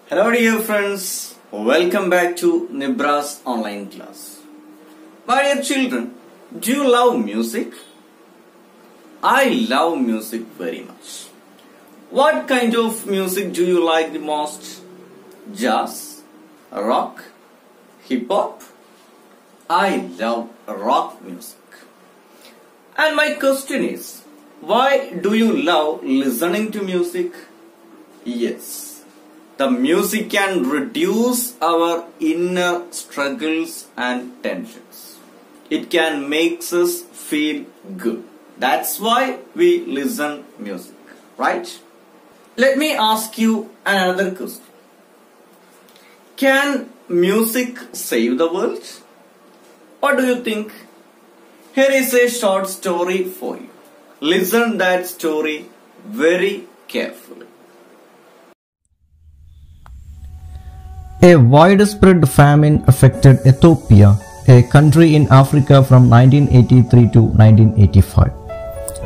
Hello dear friends, welcome back to Nibras online class. My dear children, do you love music? I love music very much. What kind of music do you like the most? Jazz, rock, hip hop? I love rock music. And my question is, why do you love listening to music? Yes, the music can reduce our inner struggles and tensions. It can make us feel good. That's why we listen music, right? Let me ask you another question. Can music save the world? What do you think? Here is a short story for you. Listen that story very carefully. A widespread famine affected Ethiopia, a country in Africa from 1983 to 1985.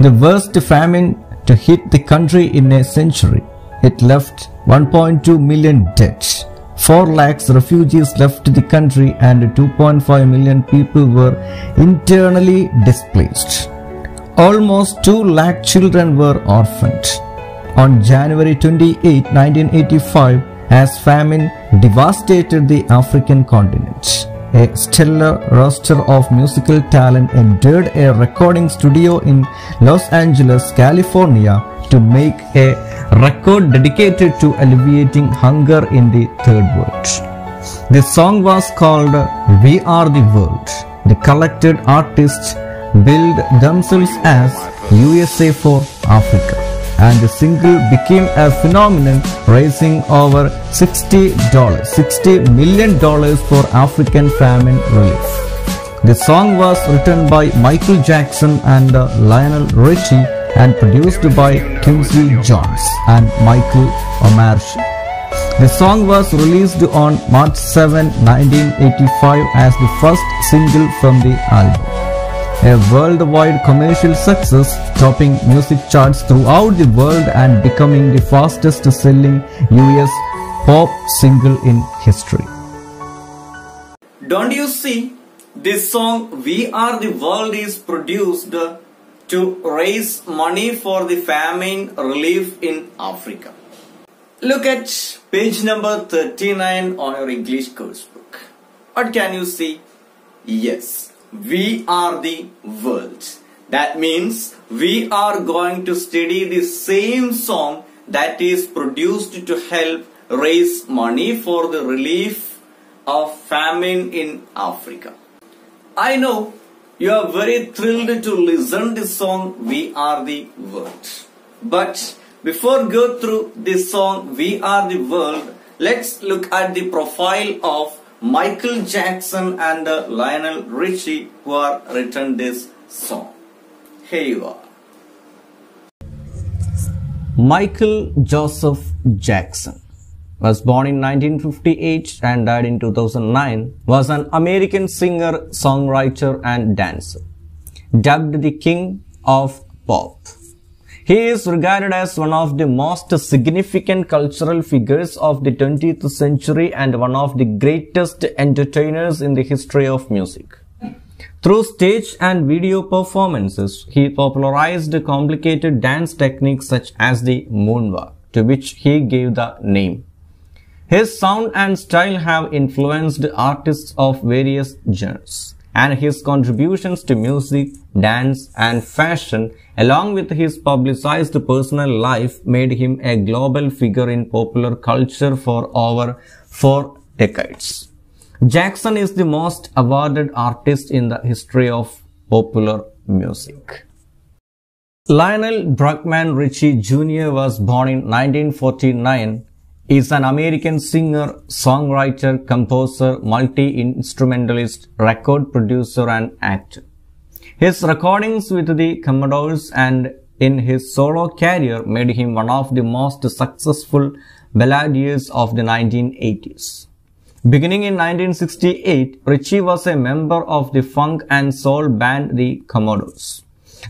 The worst famine to hit the country in a century. It left 1.2 million dead. 4 lakhs refugees left the country and 2.5 million people were internally displaced. Almost 2 lakh children were orphaned. On January 28, 1985, as famine devastated the African continent, a stellar roster of musical talent entered a recording studio in Los Angeles, California to make a record dedicated to alleviating hunger in the Third World. The song was called We Are the World. The collected artists billed themselves as USA for Africa, and the single became a phenomenon, raising over $60 million for African famine relief. The song was written by Michael Jackson and Lionel Richie and produced by Quincy Jones and Michael Omarche. The song was released on March 7, 1985 as the first single from the album. A worldwide commercial success, topping music charts throughout the world and becoming the fastest selling US pop single in history. Don't you see? This song We Are the World is produced to raise money for the famine relief in Africa. Look at page number 39 on your English course book. What can you see? Yes, we are the world. That means we are going to study the same song that is produced to help raise money for the relief of famine in Africa. I know you are very thrilled to listen this song We Are the World. But before go through this song We Are the World, let's look at the profile of Michael Jackson and Lionel Richie who are written this song. Here you are. Michael Joseph Jackson was born in 1958 and died in 2009, was an American singer, songwriter and dancer, dubbed the King of Pop. He is regarded as one of the most significant cultural figures of the 20th century and one of the greatest entertainers in the history of music. Through stage and video performances, he popularized complicated dance techniques such as the moonwalk, to which he gave the name. His sound and style have influenced artists of various genres, and his contributions to music, dance, and fashion, along with his publicized personal life, made him a global figure in popular culture for over 4 decades. Jackson is the most awarded artist in the history of popular music. Lionel Bruckman Richie Jr. was born in 1949. He is an American singer, songwriter, composer, multi-instrumentalist, record producer, and actor. His recordings with the Commodores and in his solo career made him one of the most successful balladeers of the 1980s. Beginning in 1968, Richie was a member of the funk and soul band the Commodores.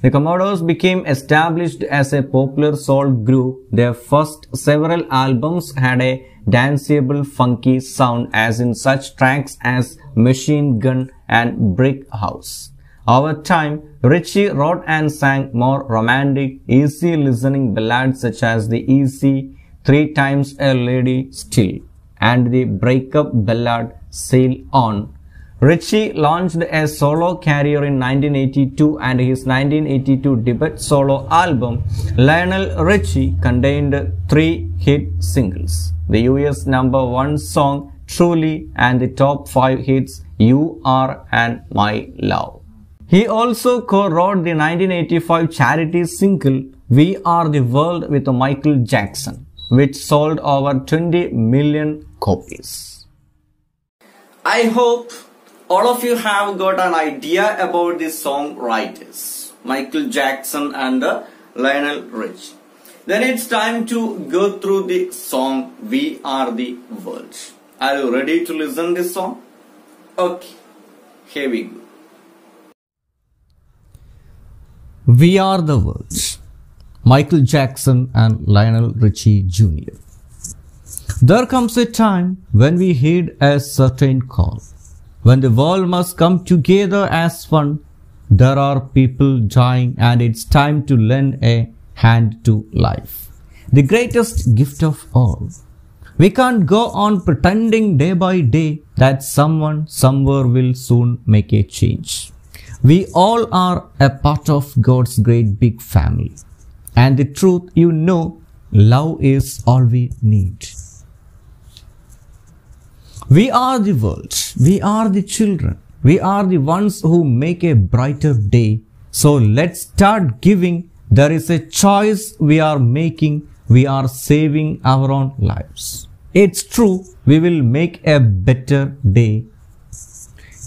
The Commodores became established as a popular soul group. Their first several albums had a danceable, funky sound, as in such tracks as Machine Gun and Brick House. Over time, Ritchie wrote and sang more romantic, easy listening ballads such as the easy Three Times a Lady Still and the breakup ballad Sail On. Ritchie launched a solo career in 1982, and his 1982 debut solo album, Lionel Richie, contained 3 hit singles: the US #1 song Truly and the top 5 hits You Are and My Love. He also co-wrote the 1985 charity single We Are the World with Michael Jackson, which sold over 20 million copies. I hope all of you have got an idea about the songwriters, Michael Jackson and Lionel Richie. Then it's time to go through the song We Are the World. Are you ready to listen this song? Okay, here we go. We Are the World, Michael Jackson and Lionel Richie Jr. There comes a time when we heed a certain call. When the world must come together as one, there are people dying and it's time to lend a hand to life. The greatest gift of all. We can't go on pretending day by day that someone somewhere will soon make a change. We all are a part of God's great big family. And the truth, love is all we need. We are the world. We are the children. We are the ones who make a brighter day. So let's start giving. There is a choice we are making. We are saving our own lives. It's true. We will make a better day.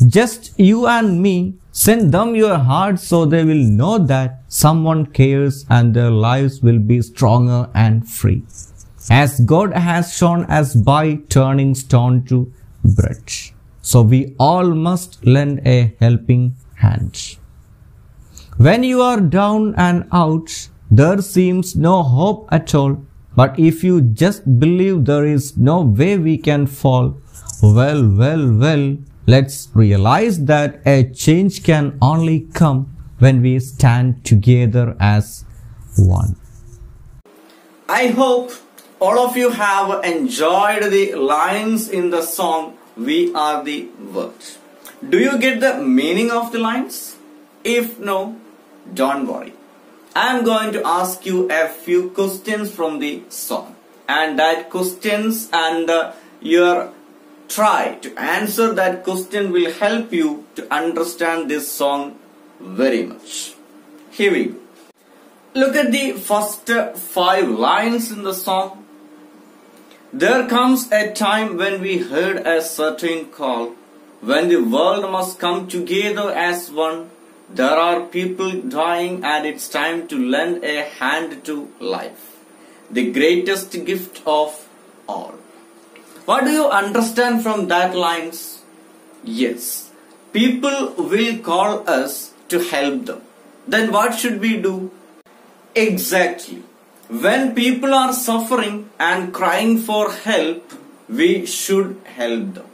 Just you and me. Send them your heart so they will know that someone cares and their lives will be stronger and free, as God has shown us by turning stone to bread. So we all must lend a helping hand. When you are down and out, there seems no hope at all. But if you just believe there is no way we can fall, well, let's realize that a change can only come when we stand together as one. I hope all of you have enjoyed the lines in the song We Are the World. Do you get the meaning of the lines? If no, don't worry. I am going to ask you a few questions from the song. And that questions and your try to answer that question will help you to understand this song very much. Here we go. Look at the first 5 lines in the song. There comes a time when we heard a certain call, when the world must come together as one. There are people dying and it's time to lend a hand to life, the greatest gift of all. What do you understand from that lines? Yes, people will call us to help them. Then what should we do? Exactly. When people are suffering and crying for help, we should help them.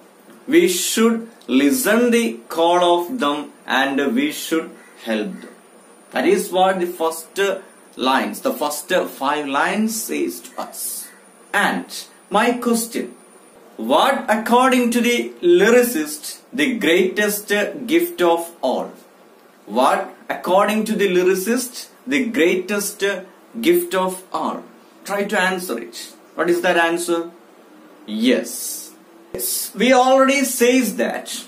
We should listen the call of them and we should help them. That is what the first lines, the first 5 lines says to us. And my question, what according to the lyricist the greatest gift of all? What according to the lyricist the greatest gift of all? Try to answer it. What is that answer? Yes. We already says that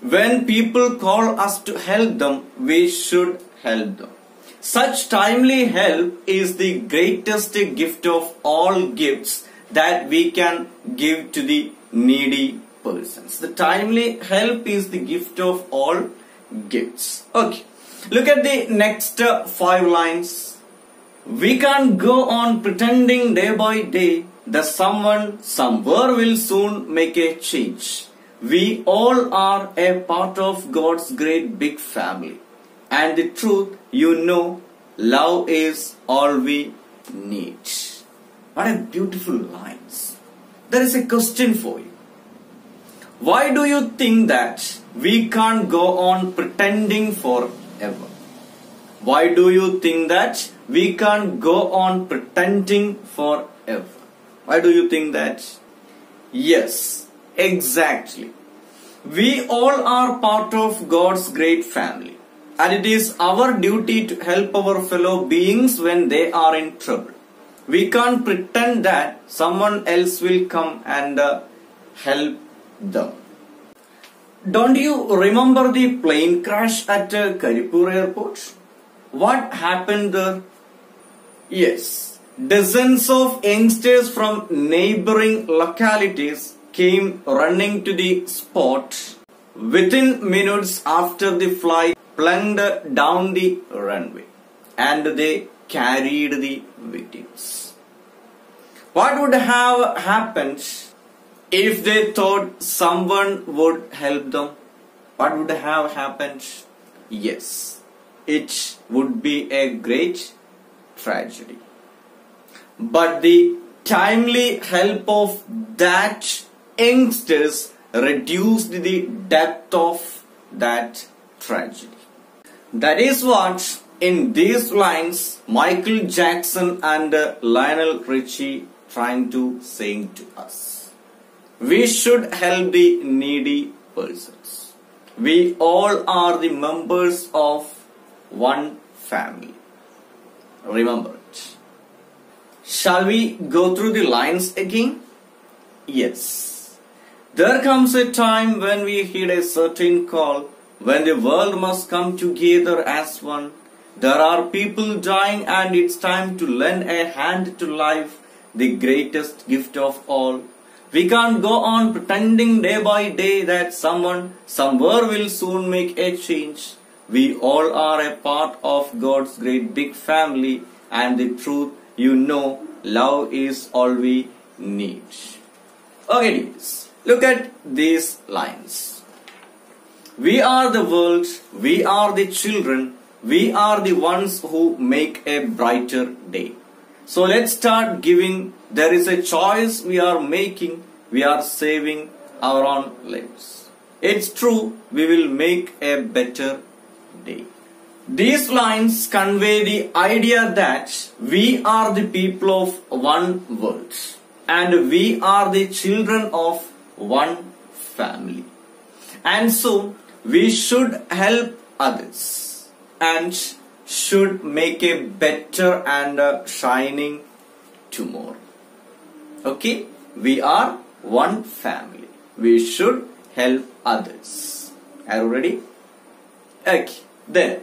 when people call us to help them, we should help them. Such timely help is the greatest gift of all gifts that we can give to the needy persons. The timely help is the gift of all gifts. Okay, look at the next 5 lines. We can't go on pretending day by day that someone somewhere will soon make a change. We all are a part of God's great big family. and the truth you know, love is all we need. What a beautiful lines. There is a question for you. Why do you think that we can't go on pretending forever? Why do you think that we can't go on pretending forever? Why do you think that? Yes, exactly. We all are part of God's great family, and it is our duty to help our fellow beings when they are in trouble. We can't pretend that someone else will come and help them. Don't you remember the plane crash at Karipur airport? What happened there? Yes, dozens of youngsters from neighboring localities came running to the spot within minutes after the flight plunged down the runway, and they carried the victims. What would have happened if they thought someone would help them? What would have happened? Yes, it would be a great tragedy. But the timely help of that youngsters reduced the depth of that tragedy. That is what in these lines Michael Jackson and Lionel Richie trying to saying to us. We should help the needy persons. We all are the members of one family. Remember it. Shall we go through the lines again? Yes. There comes a time when we heed a certain call, when the world must come together as one. There are people dying, and it's time to lend a hand to life, the greatest gift of all. We can't go on pretending day by day that someone somewhere will soon make a change. We all are a part of God's great big family, and the truth you know, love is all we need. Okay, dears, look at these lines. We are the world, we are the children, we are the ones who make a brighter day. So let's start giving. There is a choice we are making. We are saving our own lives. It's true, we will make a better day. These lines convey the idea that we are the people of one world, and we are the children of one family. And so we should help others and should make a better and shining tomorrow. Okay? We are one family. We should help others. Are you ready? Okay. Then,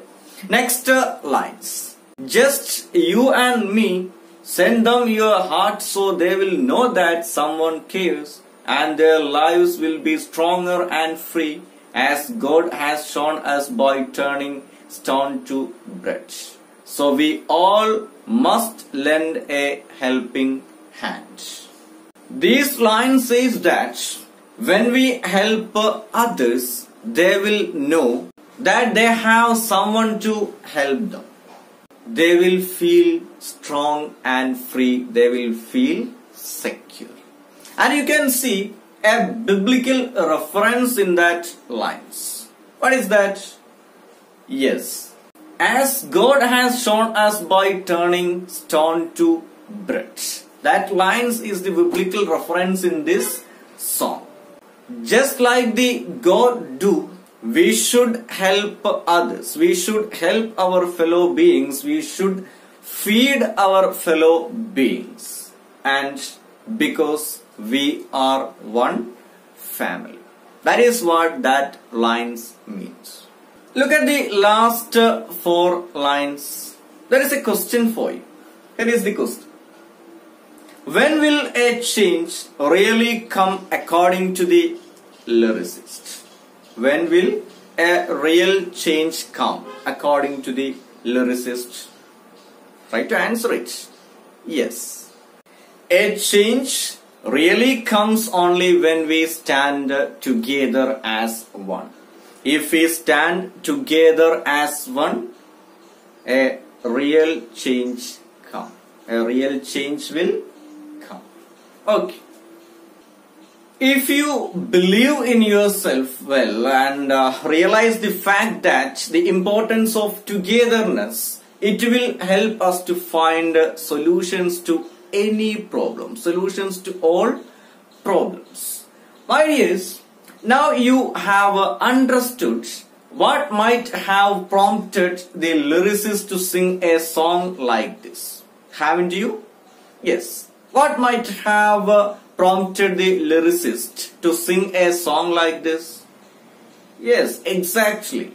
next lines. Just you and me, send them your heart so they will know that someone cares, and their lives will be stronger and free, as God has shown us by turning stone to bread. So we all must lend a helping hand. These lines says that when we help others, they will know that they have someone to help them. They will feel strong and free. They will feel secure. And you can see a biblical reference in that lines. What is that? Yes. As God has shown us by turning stone to bread. That lines is the biblical reference in this song. Just like the God do, we should help others. We should help our fellow beings. We should feed our fellow beings. And because we are one family. That is what that lines means. Look at the last 4 lines. There is a question for you. Here is the question. When will a change really come according to the lyricist? When will a real change come according to the lyricist? Try to answer it. Yes. A change really comes only when we stand together as one. If we stand together as one, a real change come. A real change will come. Okay. If you believe in yourself well and realize the fact that the importance of togetherness, it will help us to find solutions to any problem, solutions to all problems. My dears, now you have understood what might have prompted the lyricist to sing a song like this. Haven't you? Yes. What might have prompted the lyricist to sing a song like this? Yes, exactly.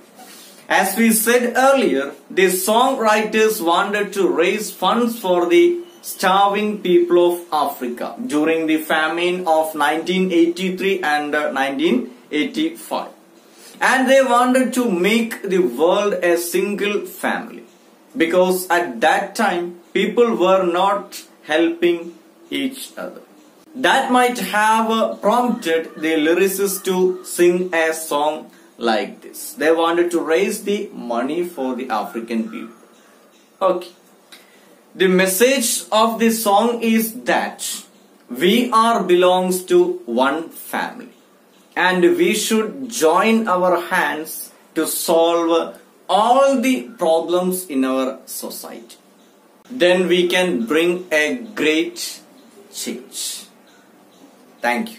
As we said earlier, the songwriters wanted to raise funds for the starving people of Africa during the famine of 1983 and 1985. And they wanted to make the world a single family, because at that time people were not helping each other. That might have prompted the lyricist to sing a song like this. They wanted to raise the money for the African people. Okay. The message of this song is that we are belongs to one family, and we should join our hands to solve all the problems in our society. Then we can bring a great change. Thank you.